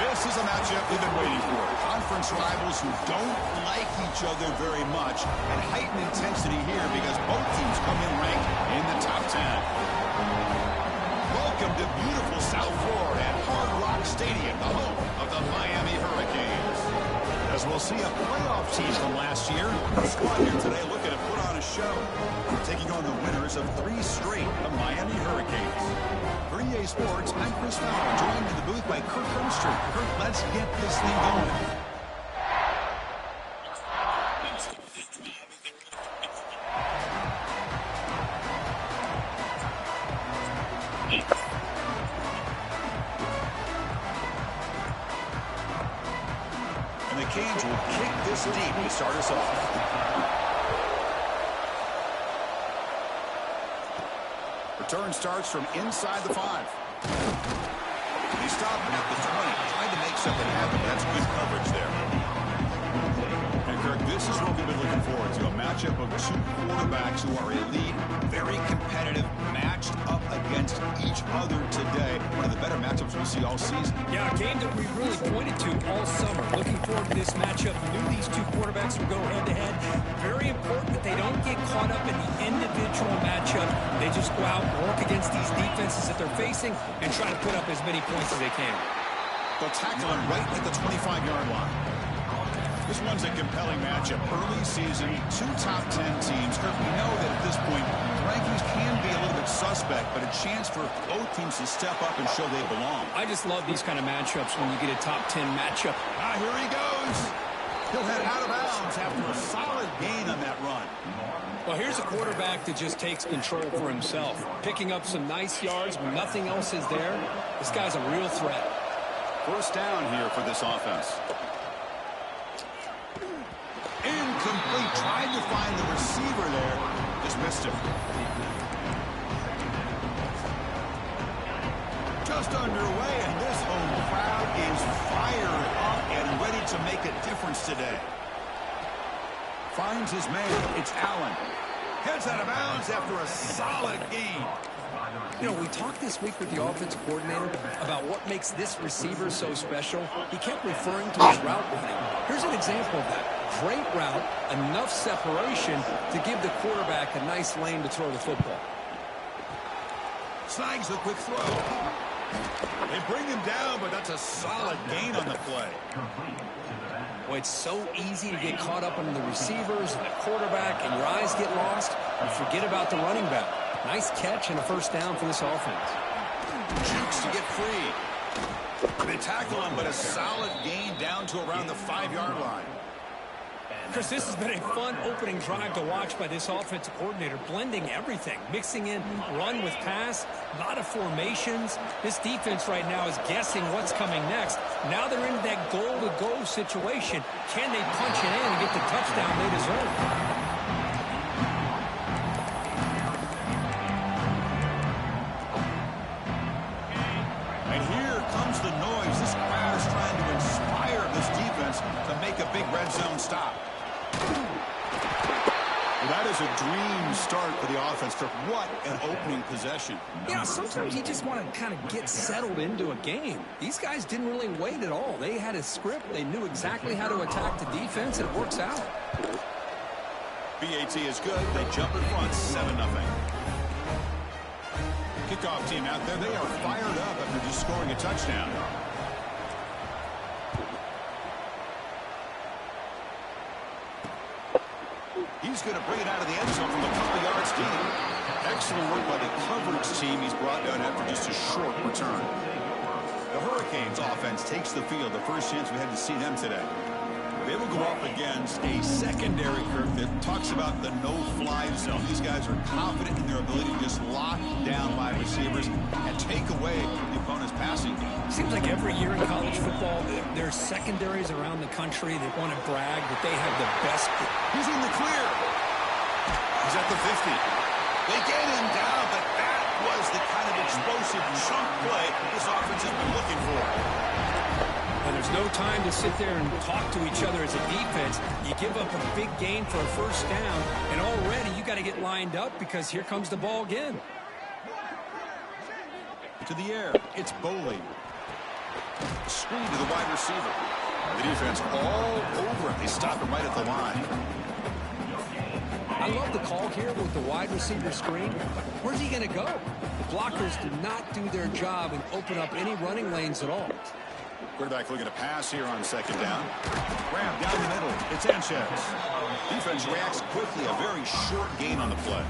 This is a matchup we've been waiting for. Conference rivals who don't like each other very much, and heightened intensity here because both teams come in ranked in the top 10. Welcome to beautiful South Florida at Hard Rock Stadium, the home of the Miami Hurricanes. As we'll see a playoff team from last year, the squad here today looking to put on a show. Taking on the winners of 3 straight, the Miami Hurricanes. For EA Sports, I'm Chris Fowler, joined in the booth by Kirk Hermstrom. Kirk, let's get this thing going. And the Canes will kick this deep to start us off. Return starts from inside the 5. He stopped him at the 20. Tried to make something happen. That's good coverage there. And Kirk, this is what we've been looking forward to. A matchup of 2 quarterbacks who are elite, very competitive, matched up against each other today. One of the better matchups we'll see all season. Yeah, a game that we really pointed to all summer. Looking forward to this matchup. Knew these 2 quarterbacks would go head-to-head. Very important that they don't get caught up in the individual matchup. They just go out and work against these defenses that they're facing and try to put up as many points as they can. They'll tackle him right at the 25-yard line. This one's a compelling matchup. Early season, 2 top 10 teams. Kirk, we know that at this point, rankings can be a little bit suspect, but a chance for both teams to step up and show they belong. I just love these kind of matchups when you get a top 10 matchup. Here he goes. He'll head out of bounds after a solid gain on that run. Well, here's a quarterback that just takes control for himself. Picking up some nice yards when nothing else is there. This guy's a real threat. First down here for this offense. Incomplete. Tried to find the receiver there. Just missed him. Just underway, and this home crowd is fired up and ready to make a difference today. Finds his man. It's Allen. Heads out of bounds after a solid gain. You know, we talked this week with the offensive coordinator about what makes this receiver so special. He kept referring to his route running. Here's an example of that. Great route, enough separation to give the quarterback a nice lane to throw the football. Snags the quick throw. They bring him down, but that's a solid gain on the play. Well, it's so easy to get caught up on the receivers and the quarterback, and your eyes get lost. You forget about the running back. Nice catch and a first down for this offense. Jukes to get free. They tackle him, but a solid gain down to around the 5-yard line. Chris, this has been a fun opening drive to watch by this offensive coordinator, blending everything, mixing in run with pass, a lot of formations. This defense right now is guessing what's coming next. Now they're into that goal-to-go situation. Can they punch it in and get the touchdown they deserve? And here comes the noise. This crowd is trying to inspire this defense to make a big red zone stop. Well, that is a dream start for the offense. What an opening possession. Yeah, sometimes you just want to kind of get settled into a game. These guys didn't really wait at all. They had a script. They knew exactly how to attack the defense, and it works out. BAT is good. They jump in front, 7-0. Kickoff team out there. They are fired up after just scoring a touchdown. He's going to bring it out of the end zone from a couple yards deep. Excellent work by the coverage team. He's brought down after just a short return. The Hurricanes offense takes the field. The first chance we had to see them today. They will go up against a secondary, Kirk, that talks about the no-fly zone. These guys are confident in their ability to just lock down wide receivers and take away the opponent's passing game. Seems like every year in college football, there's secondaries around the country that want to brag that they have the best. He's in the clear. He's at the 50. They get him down, but that was the kind of explosive chunk play this offense has been looking for. And there's no time to sit there and talk to each other as a defense. You give up a big gain for a first down, and already you got to get lined up because here comes the ball again. To the air, it's Bowling. Screen to the wide receiver. The defense all over it. They stop him right at the line. I love the call here with the wide receiver screen. Where's he going to go? The blockers did not do their job and open up any running lanes at all. Quarterback looking to pass here on second down. Grab down the middle. It's Sanchez. Defense reacts quickly. A very short gain on the play.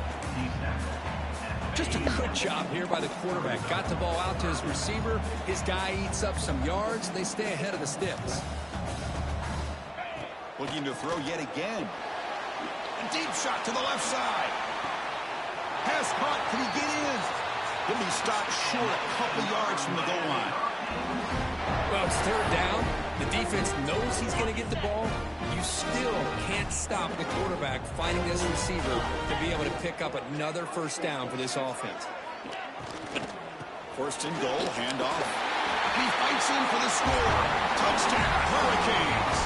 Just a good job here by the quarterback. Got the ball out to his receiver. His guy eats up some yards. They stay ahead of the sticks. Looking to throw yet again. A deep shot to the left side. Pass caught. Can he get in? He'll be stopped short a couple yards from the goal line. Well, it's third down. The defense knows he's going to get the ball. You still can't stop the quarterback finding this receiver to be able to pick up another first down for this offense. First and goal, handoff. He fights in for the score. Touchdown, Hurricanes.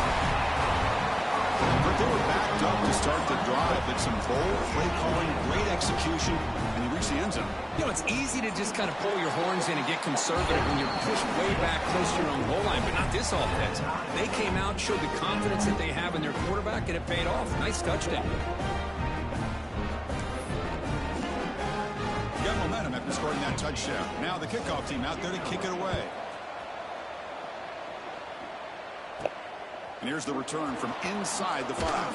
But they were backed up to start the drive, but some bold play calling, great execution, and he reached the end zone. You know, it's easy to just kind of pull your horns in and get conservative when you're pushed way back close to your own goal line, but not this offense. They came out, showed the confidence that they have in their quarterback, and it paid off. Nice touchdown. Got momentum after scoring that touchdown. Now the kickoff team out there to kick it away. And here's the return from inside the 5.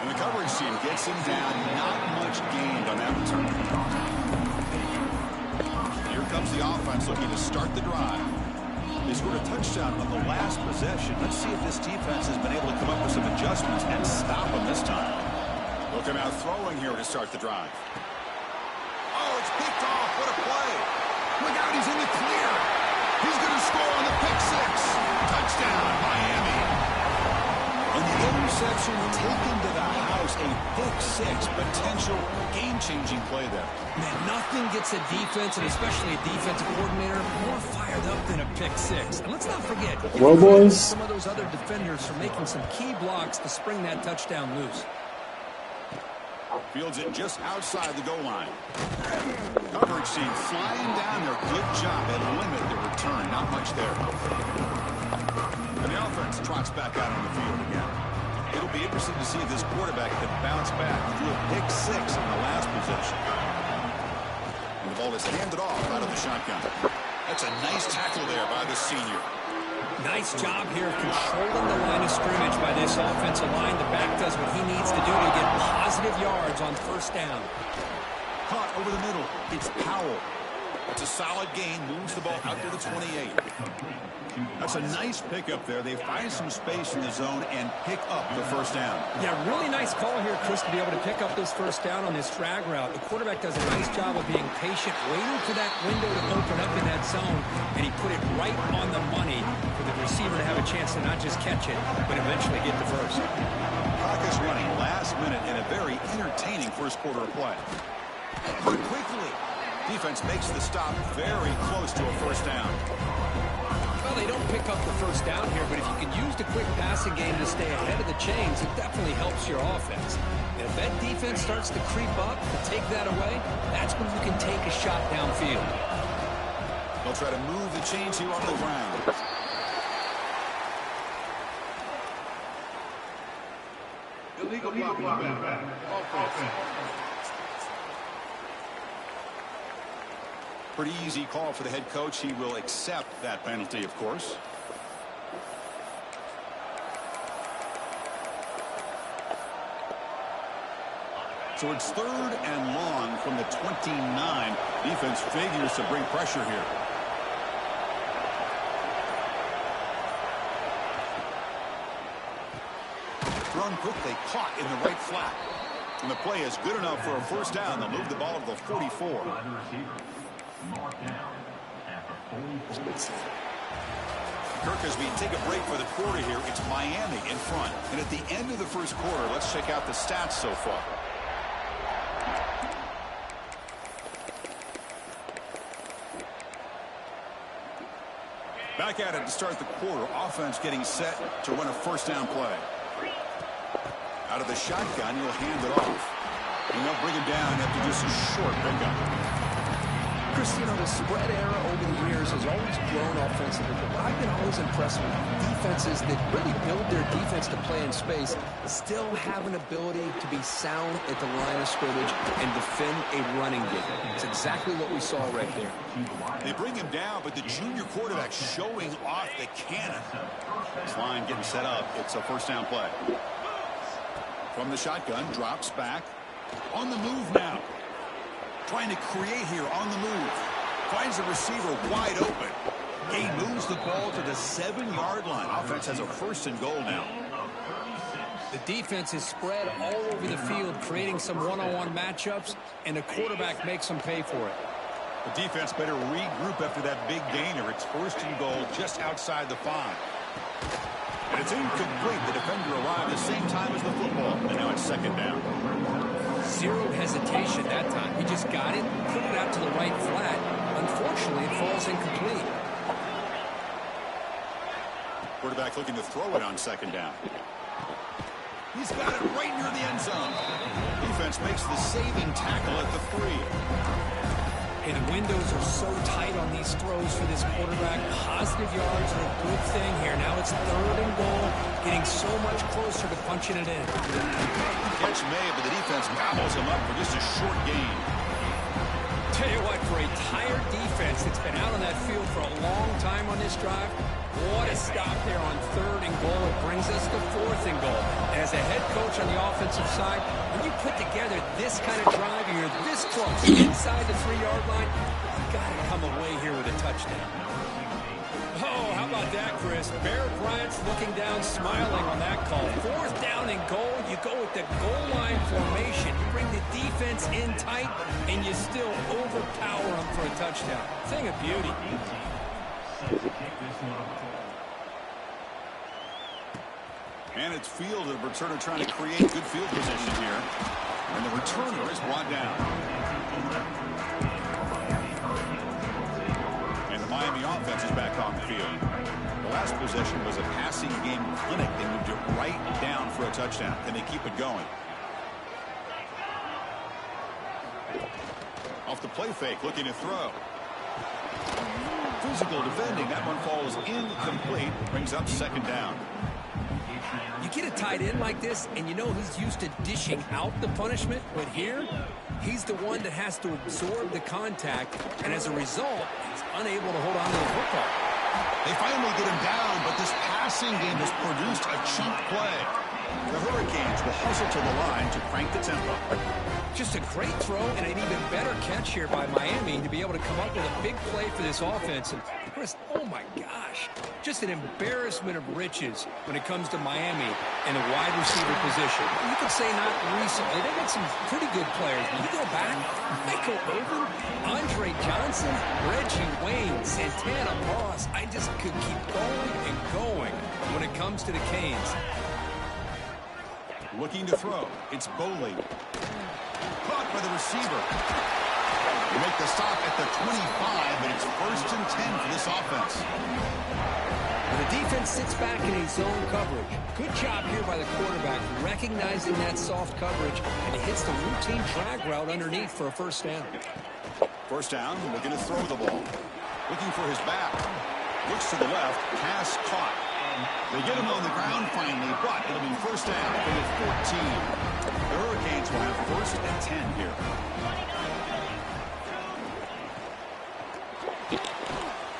And the coverage team gets him down. Not much gained on that return. Here comes the offense looking to start the drive. They scored a touchdown on the last possession. Let's see if this defense has been able to come up with some adjustments and stop them this time. They'll come out throwing here to start the drive. Oh, it's picked off. What a play. Look out, he's in the clear. He's going to score on the pick 6. Touchdown, Miami. And the interception taken to the house. A pick 6, potential game-changing play there. Man, nothing gets a defense, and especially a defensive coordinator, more fired up than a pick 6. And let's not forget, well, boys, some of those other defenders for making some key blocks to spring that touchdown loose. Fields it just outside the goal line. Coverage team flying down there. Good job at limit the return. Not much there. And the offense trots back out on the field again. It'll be interesting to see if this quarterback can bounce back through a pick 6 in the last possession. And the ball is handed off out of the shotgun. That's a nice tackle there by the senior. Nice job here of controlling the line of scrimmage by this offensive line. The back does what he needs to do to get positive yards on first down. Caught over the middle. It's Powell. It's a solid gain. Moves the ball out to the 28. That's a nice pickup there. They find some space in the zone and pick up the first down. Yeah, really nice call here, Chris, to be able to pick up this first down on this drag route. The quarterback does a nice job of being patient, waiting for that window to open up in that zone, and he put it right on the money for the receiver to have a chance to not just catch it, but eventually get the first. Clock is running last minute in a very entertaining first quarter of play. But quickly, defense makes the stop very close to a first down. Well, they don't pick up the first down here, but if you can use the quick passing game to stay ahead of the chains, it definitely helps your offense. And if that defense starts to creep up and take that away, that's when you can take a shot downfield. They'll try to move the chains here on the ground. Illegal blocking back. Offense. Pretty easy call for the head coach. He will accept that penalty, of course. So it's 3rd and long from the 29. Defense figures to bring pressure here. Thrown quickly, caught in the right flat. And the play is good enough for a first down. They'll move the ball to the 44. Kirk, as we take a break for the quarter here, it's Miami in front. And at the end of the first quarter, let's check out the stats so far. Back at it to start the quarter. Offense getting set to run a first down play. Out of the shotgun, you'll hand it off. And they'll bring it down after just a short pickup. Chris, you know, the spread era over the years has always grown offensively, but I've been always impressed with defenses that really build their defense to play in space, still have an ability to be sound at the line of scrimmage and defend a running game. It's exactly what we saw right there. They bring him down, but the junior quarterback showing off the cannon. This line getting set up. It's a first down play. From the shotgun, drops back. On the move now. Trying to create here on the move. Finds the receiver wide open. He moves the ball to the 7-yard line. Offense has a first and goal now. The defense is spread all over the field, creating some one-on-one matchups, and the quarterback makes them pay for it. The defense better regroup after that big gainer. It's first and goal just outside the 5. And it's incomplete. The defender arrived at the same time as the football. And now it's second down. Zero hesitation that time. He just got it, put it out to the right flat. Unfortunately, it falls incomplete. Quarterback looking to throw it on second down. He's got it right near the end zone. Defense makes the saving tackle at the 3. And the windows are so tight on these throws for this quarterback. Positive yards are a good thing here. Now it's third and goal, getting so much closer to punching it in. Catch made, but the defense gobbles him up for just a short gain. Tell you what, for a tired defense that's been out on that field for a long time on this drive, what a stop there on third and goal. It brings us to fourth and goal. And as a head coach on the offensive side, when you put together this kind of drive and you're this close inside the 3-yard line, you've got to come away here with a touchdown. Oh, how about that, Chris? Bear Bryant's looking down, smiling on that call. Fourth down and goal. You go with the goal line formation. You bring the defense in tight, and you still overpower them for a touchdown. Thing of beauty. And it's field. The returner trying to create good field position here. And the returner is brought down. And the Miami offense is back on the field. The last possession was a passing game clinic. They moved it right down for a touchdown. Can they keep it going? Off the play fake, looking to throw. Physical defending. That one falls incomplete. Brings up second down. You get a tight end like this, and you know he's used to dishing out the punishment, but here, he's the one that has to absorb the contact, and as a result, he's unable to hold on to the football. They finally get him down, but this passing game has produced a chunk play. The Hurricanes will hustle to the line to crank the tempo. Just a great throw and an even better catch here by Miami to be able to come up with a big play for this offense. And Chris, oh my gosh, just an embarrassment of riches when it comes to Miami in a wide receiver position. You could say not recently. They've got some pretty good players. But you go back, Michael Irvin, Andre Johnson, Reggie Wayne, Santana Moss. I just could keep going and going when it comes to the Canes. Looking to throw. It's Boley. Caught by the receiver. They make the stop at the 25, and it's first and 10 for this offense. When the defense sits back in a zone coverage, good job here by the quarterback recognizing that soft coverage, and he hits the routine drag route underneath for a first down. First down, looking to throw the ball. Looking for his back. Looks to the left, pass caught. They get him on the ground finally, but it'll be first down for the 14. The Hurricanes will have first and 10 here.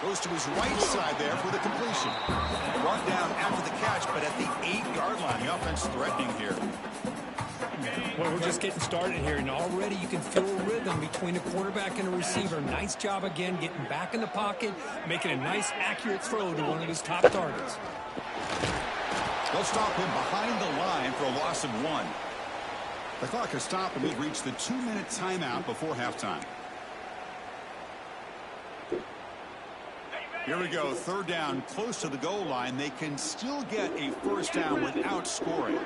Goes to his right side there for the completion. Brought down after the catch, but at the 8-yard line. The offense threatening here. Well, we're just getting started here, and already you can feel a rhythm between the quarterback and the receiver. Nice job again getting back in the pocket, making a nice, accurate throw to one of his top targets. They'll stop him behind the line for a loss of 1. The clock has stopped, and we've reached the 2-minute timeout before halftime. Here we go, third down, close to the goal line. They can still get a first down without scoring.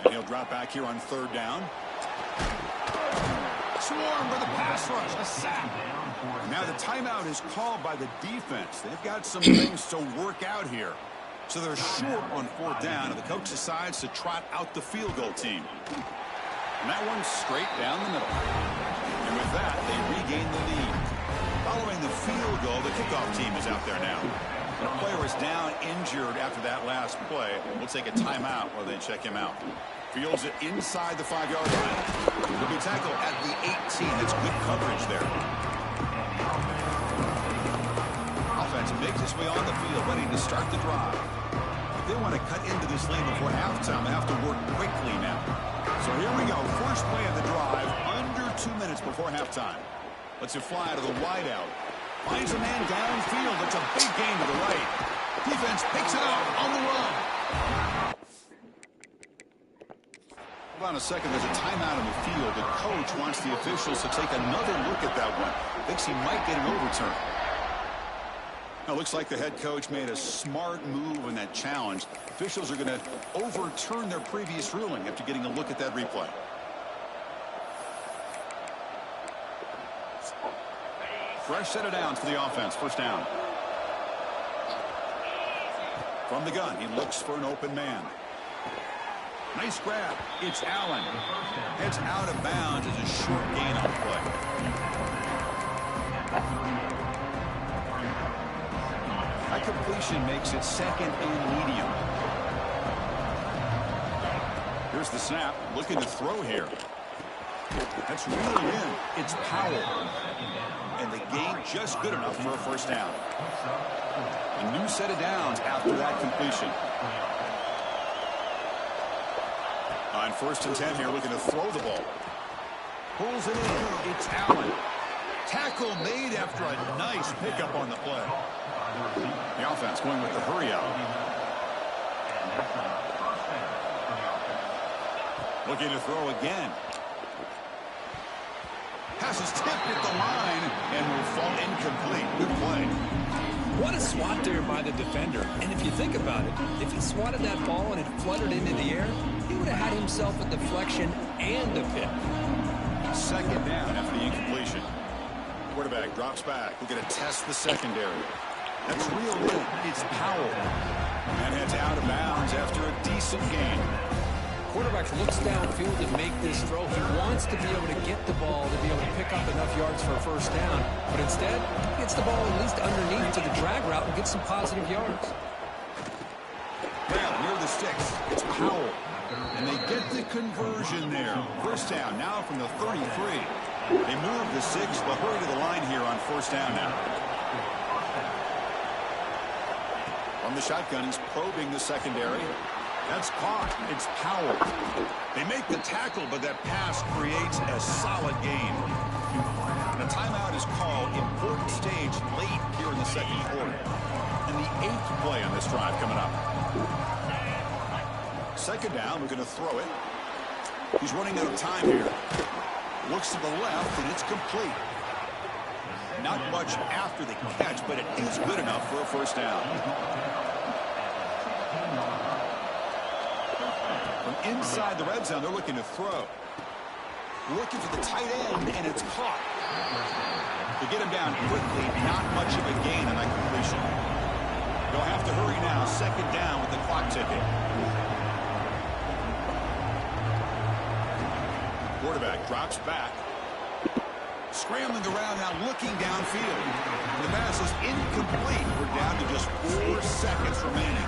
And he'll drop back here on third down. Swarm with a pass rush, a sack. Now the timeout is called by the defense. They've got some things to work out here. So they're short on fourth down, and the coach decides to trot out the field goal team. And that one's straight down the middle. And with that, they regain the lead. Following the field goal, the kickoff team is out there now. When a player is down injured after that last play, we'll take a timeout while they check him out. Fields it inside the 5-yard line. He'll be tackled at the 18. That's good coverage there. Offense makes its way on the field, ready to start the drive. If they want to cut into this lead before halftime, they have to work quickly now. So here we go. First play of the drive, under 2 minutes before halftime. Lets it fly to the wideout. Finds a man downfield. It's a big gain to the right. Defense picks it up on the run. Hold on a second. There's a timeout in the field. The coach wants the officials to take another look at that one. Thinks he might get an overturn. Now, looks like the head coach made a smart move in that challenge. Officials are going to overturn their previous ruling after getting a look at that replay. Fresh set of downs for the offense. First down. From the gun, he looks for an open man. Nice grab. It's Allen. Heads out of bounds as a short gain on the play. That completion makes it second and medium. Here's the snap. Looking to throw here. That's reeled in. It's Powell. And the gain just good enough for a first down. A new set of downs after that completion. On 1st and 10 here, looking to throw the ball. Pulls it in. It's Allen. Tackle made after a nice pickup on the play. The offense going with the hurry out. Looking to throw again. Pass is tipped at the line and will fall incomplete. Good play. What a swat there by the defender. And if you think about it, if he swatted that ball and it fluttered into the air, he would have had himself a deflection and a pick. Second down after the incompletion. Quarterback drops back. We're going to test the secondary. That's reeled in. It's Powell. And heads out of bounds after a decent gain. Quarterback looks downfield to make this throw. He wants to be able to get the ball to be able to pick up enough yards for a first down. But instead, he gets the ball at least underneath to the drag route and gets some positive yards. Well, near the sticks, it's Powell. And they get the conversion there. First down now from the 33. They move the 6, but hurry to the line here on first down now. From the shotgun, he's probing the secondary. That's caught. It's Powell. They make the tackle, but that pass creates a solid gain. And a timeout is called. Important stage late here in the second quarter. And the 8th play on this drive coming up. Second down, we're going to throw it. He's running out of time here. Looks to the left, and it's complete. Not much after the catch, but it is good enough for a first down. From inside the red zone, they're looking to throw. Looking for the tight end, and it's caught. To get him down quickly, not much of a gain on that completion. They'll have to hurry now. Second down with the clock ticking. Quarterback drops back. Scrambling around now, looking downfield. The pass is incomplete. We're down to just 4 seconds remaining.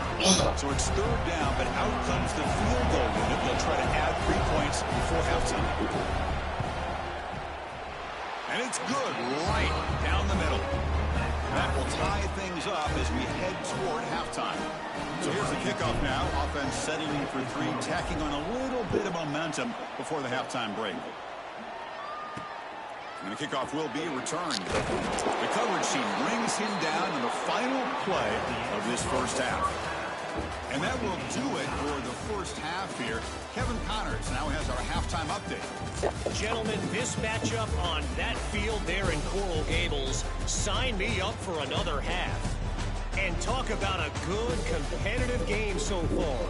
So it's third down, but out comes the field goal unit. They'll try to add 3 points before halftime. And it's good right down the middle. That will tie things up as we head toward halftime. So here's the kickoff now. Offense setting in for 3, tacking on a little bit of momentum before the halftime break. And the kickoff will be returned. The coverage team brings him down in the final play of this first half. And that will do it for the first half here. Kevin Connors now has our halftime update. Gentlemen, this matchup on that field there in Coral Gables, sign me up for another half. And talk about a good competitive game so far.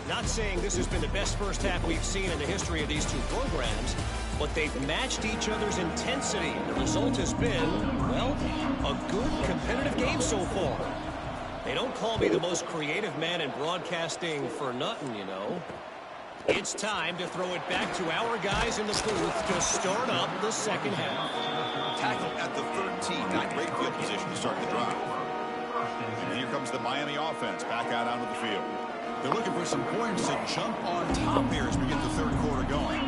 Not saying this has been the best first half we've seen in the history of these two programs, but they've matched each other's intensity. And the result has been, well, a good competitive game so far. They don't call me the most creative man in broadcasting for nothing, you know. It's time to throw it back to our guys in the booth to start up the second half. Tackle at the team. Not great field position to start the drive. And here comes the Miami offense back out onto the field. They're looking for some points to jump on top here as we get the third quarter going.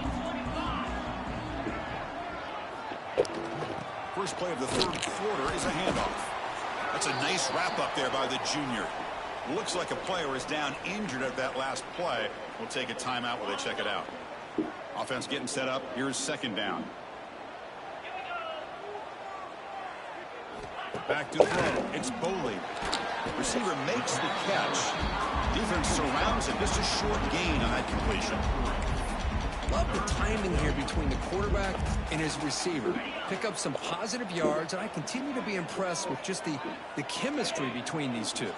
First play of the third quarter is a handoff. That's a nice wrap up there by the junior. Looks like a player is down injured at that last play. We'll take a timeout while they check it out. Offense getting set up. Here's second down. Back to throw. It's Boley. Receiver makes the catch. Defense surrounds him. Just a short gain on that completion. Love the timing here between the quarterback and his receiver. Pick up some positive yards, and I continue to be impressed with just the chemistry between these two.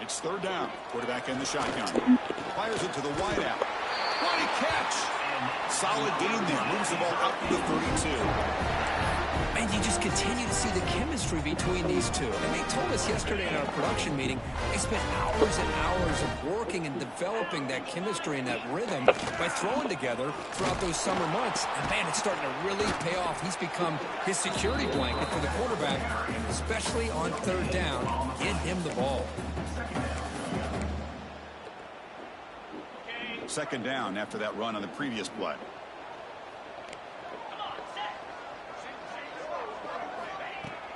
It's third down. Quarterback in the shotgun. Fires it to the wide out. What a catch! Solid gain there. Moves the ball up to the 32. And you just continue to see the chemistry between these two. And they told us yesterday in our production meeting, they spent hours and hours of working and developing that chemistry and that rhythm by throwing together throughout those summer months. And man, it's starting to really pay off. He's become his security blanket for the quarterback, especially on third down. Get him the ball. Second down after that run on the previous play.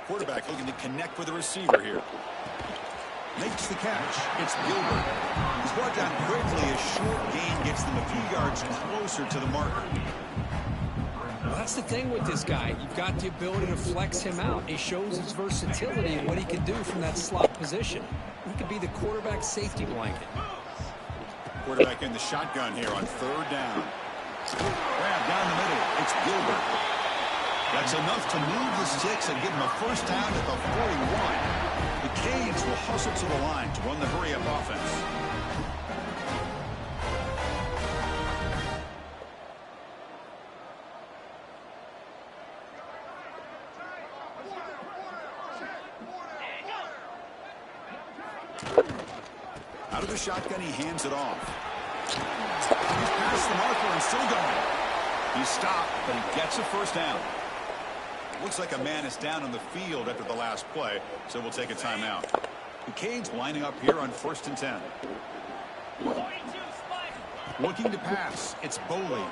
Quarterback looking to connect with the receiver here. Makes the catch. It's Gilbert. He's brought down quickly. A short gain gets them a few yards closer to the marker. Well, that's the thing with this guy. You've got the ability to flex him out. He shows his versatility and what he can do from that slot position. He could be the quarterback safety blanket. Quarterback in the shotgun here on third down. Grab down the middle. It's Gilbert. That's enough to move the sticks and give him a first down at the 41. The Canes will hustle to the line to run the hurry-up offense. Out of the shotgun, he hands it off. He's past the marker and still going. He's stopped, but he gets a first down. Looks like a man is down on the field after the last play, so we'll take a timeout. The Canes lining up here on 1st and 10. Looking to pass. It's Boley.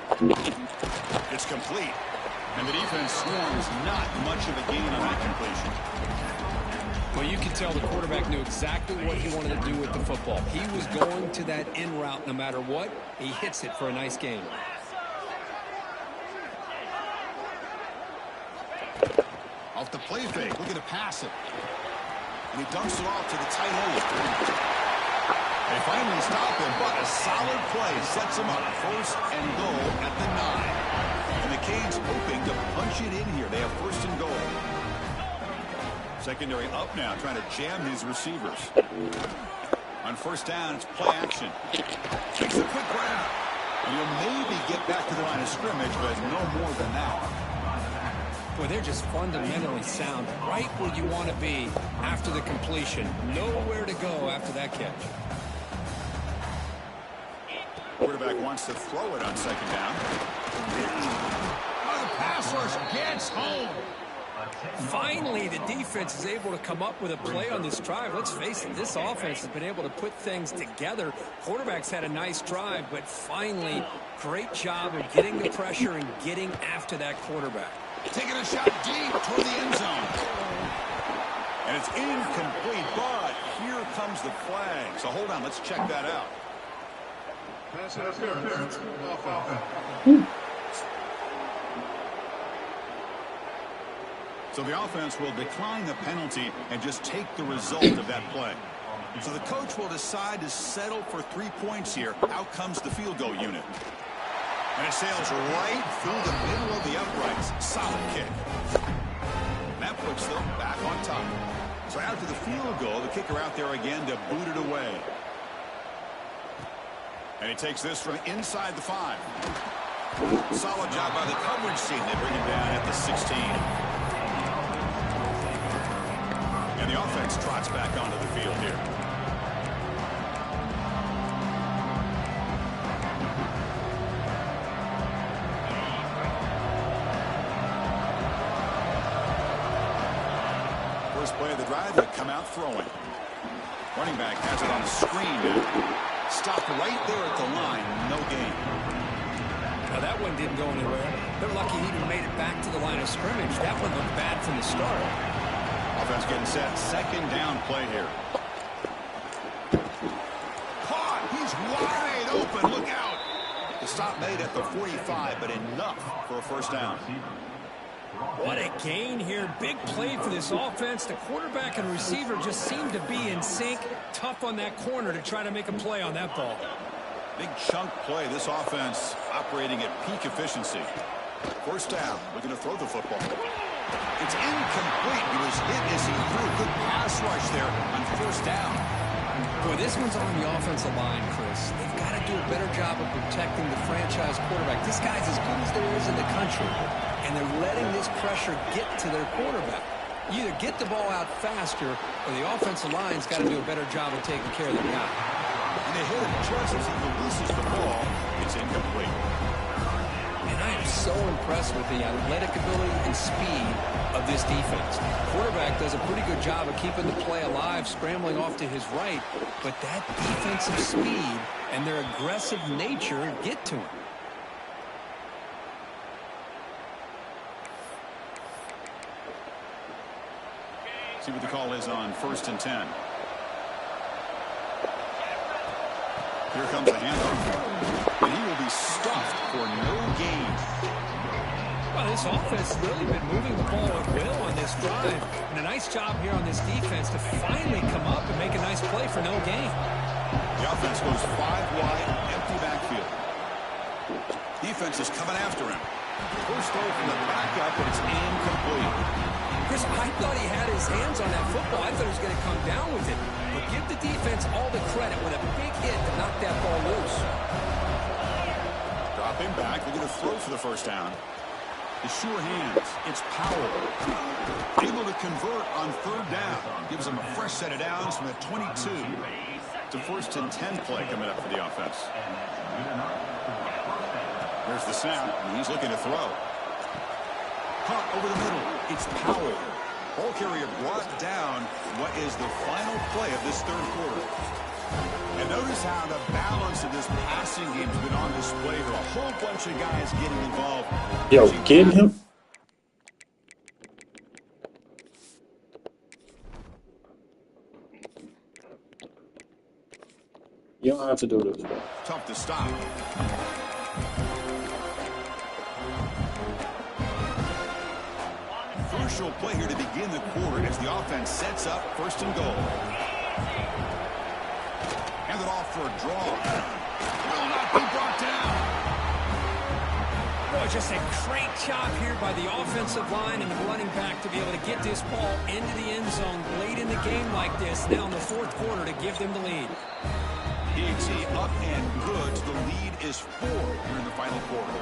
It's complete. And the defense swarms not much of a gain on that completion. Well, you can tell the quarterback knew exactly what he wanted to do with the football. He was going to that in route no matter what. He hits it for a nice gain. Off the play fake, looking to pass it. And he dumps it off to the tight end. They finally stop him, but a solid play sets him up. 1st and goal at the 9. And the Canes hoping to punch it in here. They have 1st and goal. Secondary up now, trying to jam his receivers. On 1st down, it's play action. Takes a quick grab. And he'll maybe get back to the line of scrimmage, but no more than that. Boy, they're just fundamentally sound, right where you want to be after the completion. Nowhere to go after that catch. Quarterback wants to throw it on 2nd down. The pass rush gets home. Finally, the defense is able to come up with a play on this drive. Let's face it, this offense has been able to put things together. Quarterback's had a nice drive, but finally, great job of getting the pressure and getting after that quarterback. Taking a shot deep toward the end zone. And it's incomplete, but here comes the flag. So hold on, let's check that out. Pass interference. Offense. So the offense will decline the penalty and just take the result of that play. So the coach will decide to settle for 3 points here. Out comes the field goal unit. And it sails right through the middle of the uprights. Solid kick. And that puts them back on top. So after the field goal, the kicker out there again to boot it away. And he takes this from inside the 5. Solid job by the coverage team. They bring him down at the 16. And the offense trots back onto the field here. first play of the drive, they come out throwing. Running back has it on a screen now. Stopped right there at the line. No gain. Now that one didn't go anywhere. They're lucky he even made it back to the line of scrimmage. That one looked bad from the start. Offense getting set. Second down play here. Caught. He's wide open. Look out. The stop made at the 45, but enough for a first down. What a gain here. Big play for this offense. The quarterback and receiver just seem to be in sync. Tough on that corner to try to make a play on that ball. Big chunk play. This offense operating at peak efficiency. First down. Looking to throw the football. It's incomplete. He was hit as he threw a good pass rush there on first down. Boy, this one's on the offensive line, Chris. They've got to do a better job of protecting the franchise quarterback. This guy's as good as there is in the country, and they're letting this pressure get to their quarterback. You either get the ball out faster, or the offensive line's got to do a better job of taking care of the guy. And they hit him just as he releases the ball. It's incomplete. And I am so impressed with the athletic ability and speed of this defense. Quarterback does a pretty good job of keeping the play alive, scrambling off to his right, but that defensive speed and their aggressive nature get to him. See what the call is on 1st and 10. Here comes the handoff. And he will be stuffed for no gain. Well, this offense has really been moving the ball at will on this drive. And a nice job here on this defense to finally come up and make a nice play for no gain. The offense goes 5 wide, empty backfield. Defense is coming after him. First throw from the backup, and it's incomplete. Chris, I thought he had his hands on that football. I thought he was going to come down with it. But give the defense all the credit with a big hit to knock that ball loose. Dropping back, they're going to throw for the first down. The sure hands, it's Powell. Able to convert on 3rd down. Gives them a fresh set of downs from the 22. It's a 1st and 10 play coming up for the offense. There's the snap, and he's looking to throw. Caught over the middle. It's Powell. Ball carrier brought down. What is the final play of this 3rd quarter? And notice how the balance of this passing game has been on display for a whole bunch of guys getting involved. Yo, kill him. You don't have to do this, bro. Tough to stop. Crucial play here to begin the quarter as the offense sets up 1st and goal. Hand it off for a draw. Will not be brought down. Boy, just a great job here by the offensive line and the running back to be able to get this ball into the end zone late in the game like this, now in the 4th quarter, to give them the lead. ET up and good. The lead is 4 here in the final quarter.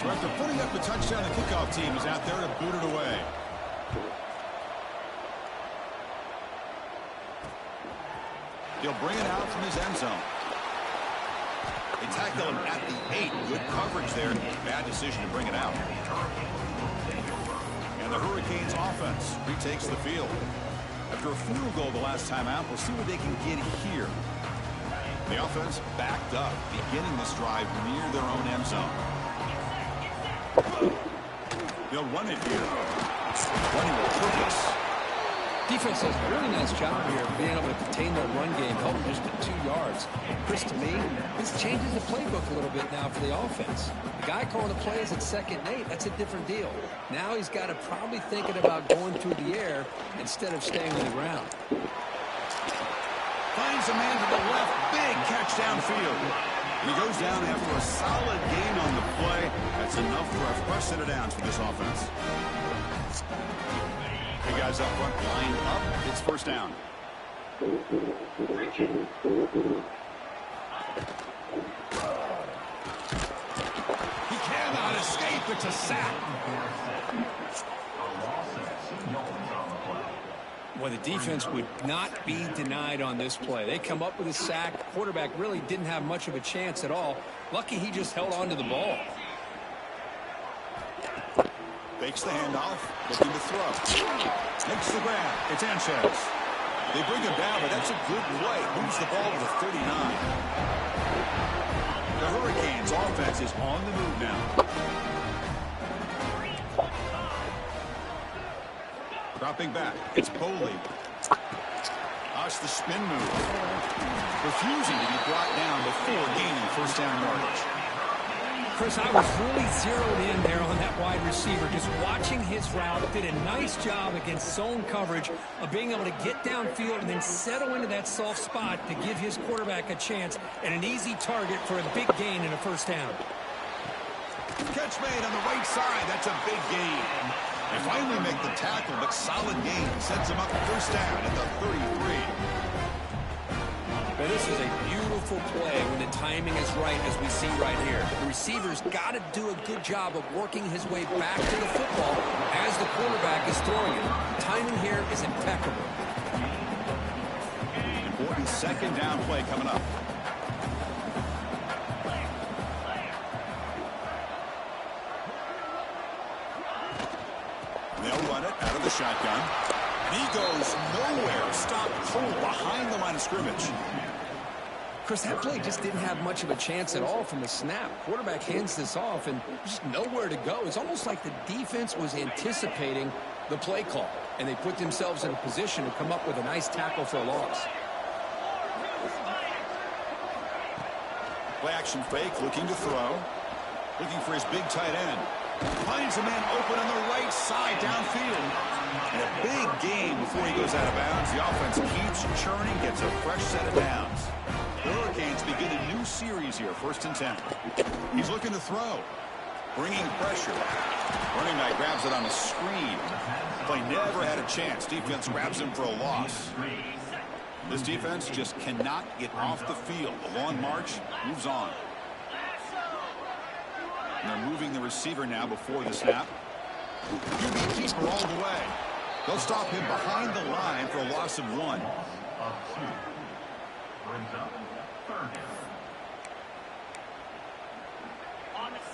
So after putting up the touchdown, the kickoff team is out there to boot it away. He'll bring it out from his end zone. They tackle him at the 8. Good coverage there. Bad decision to bring it out. And the Hurricanes offense retakes the field. After a field goal the last time out, we'll see what they can get here. The offense backed up, beginning this drive near their own end zone. They'll run it here. Running with purpose. Defense does a really nice job here of being able to contain their run game, held them just to 2 yards. Chris, to me, this changes the playbook a little bit now for the offense. The guy calling the plays at 2nd and 8, that's a different deal. Now he's got to probably thinking about going through the air instead of staying on the ground. Finds a man to the left. Big catch downfield. He goes down after a solid gain on the play. That's enough for a fresh set of downs for this offense. Hey guys up front, line up. It's 1st down. He cannot escape. It's a sack. Well, the defense would not be denied on this play. They come up with a sack. Quarterback really didn't have much of a chance at all. Lucky he just held on to the ball. Fakes the handoff, looking to throw. Makes the grab. It's Sanchez. They bring him down, but that's a good play. Moves the ball to the 39. The Hurricanes offense is on the move now. Dropping back. It's Boley. That's the spin move. Refusing to be brought down before gaining first down yardage. Chris, I was really zeroed in there on that wide receiver. Just watching his route, did a nice job against zone coverage of being able to get downfield and then settle into that soft spot to give his quarterback a chance and an easy target for a big gain and a first down. Catch made on the right side. That's a big gain. They finally make the tackle, but solid gain. Sets them up first down at the 33. But this is a beautiful play when the timing is right, as we see right here. The receiver's got to do a good job of working his way back to the football as the quarterback is throwing it. Timing here is impeccable. Important second down play coming up. They'll run it out of the shotgun. And he goes nowhere. Stopped cold behind the line of scrimmage. Chris, that play just didn't have much of a chance at all from the snap. Quarterback hands this off and just nowhere to go. It's almost like the defense was anticipating the play call, and they put themselves in a position to come up with a nice tackle for a loss. Play action fake, looking to throw. Looking for his big tight end. Finds a man open on the right side downfield. And a big gain before he goes out of bounds. The offense keeps churning, gets a fresh set of downs. The Hurricanes begin a new series here, 1st and 10. He's looking to throw. Bringing pressure. Running back grabs it on the screen. Play never had a chance. Defense grabs him for a loss. This defense just cannot get off the field. The long march moves on. And they're moving the receiver now before the snap. QB keeper all the way. They'll stop him behind the line for a loss of 1.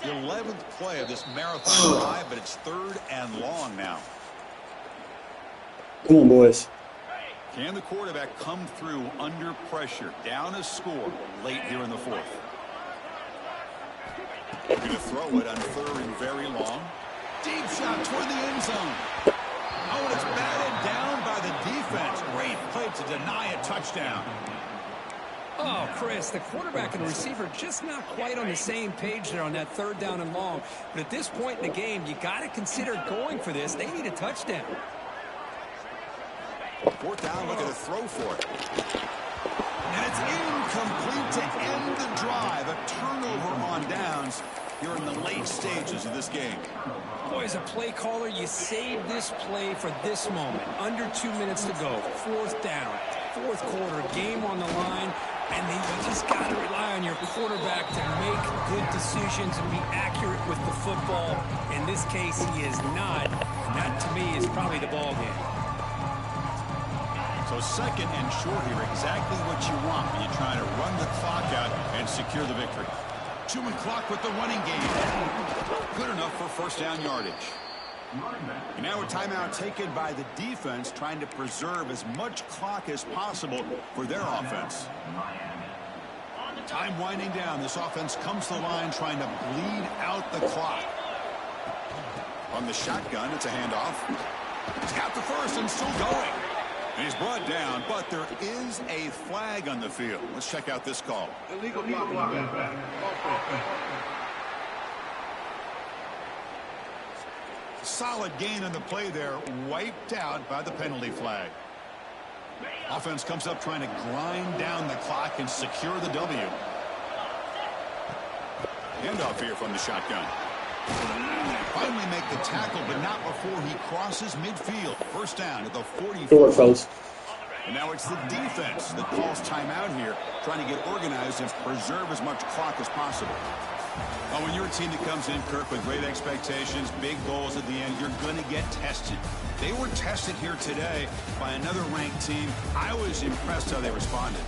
The 11th play of this marathon drive, but it's 3rd and long now. Come on, boys. Can the quarterback come through under pressure? Down a score late here in the 4th. Going to throw it on 3rd and very long. Deep shot toward the end zone. Oh, and it's batted down by the defense. Great play to deny a touchdown. Oh, Chris, the quarterback and the receiver just not quite on the same page there on that 3rd down and long. But at this point in the game, you got to consider going for this. They need a touchdown. 4th down, looking to throw for it. And it's incomplete to end the drive. A turnover on downs here in the late stages of this game. Boy, as a play caller, you save this play for this moment. Under 2 minutes to go. 4th down. 4th quarter. Game on the line. And then you just got to rely on your quarterback to make good decisions and be accurate with the football. In this case, he is not. And that, to me, is probably the ball game. So 2nd and short here, exactly what you want when you try to run the clock out and secure the victory. 2 and clock with the running game. Good enough for first down yardage. And now a timeout taken by the defense, trying to preserve as much clock as possible for their offense. Time winding down. This offense comes to the line trying to bleed out the clock. On the shotgun, it's a handoff. He's got the first and still going. And he's brought down, but there is a flag on the field. Let's check out this call. Illegal blocking. Solid gain on the play there, wiped out by the penalty flag. Offense comes up trying to grind down the clock and secure the W. Handoff here from the shotgun. Finally make the tackle, but not before he crosses midfield. First down at the 44. And now it's the defense that calls timeout here, trying to get organized and preserve as much clock as possible. Well, when you're a team that comes in, Kirk, with great expectations, big goals at the end, you're going to get tested. They were tested here today by another ranked team. I was impressed how they responded.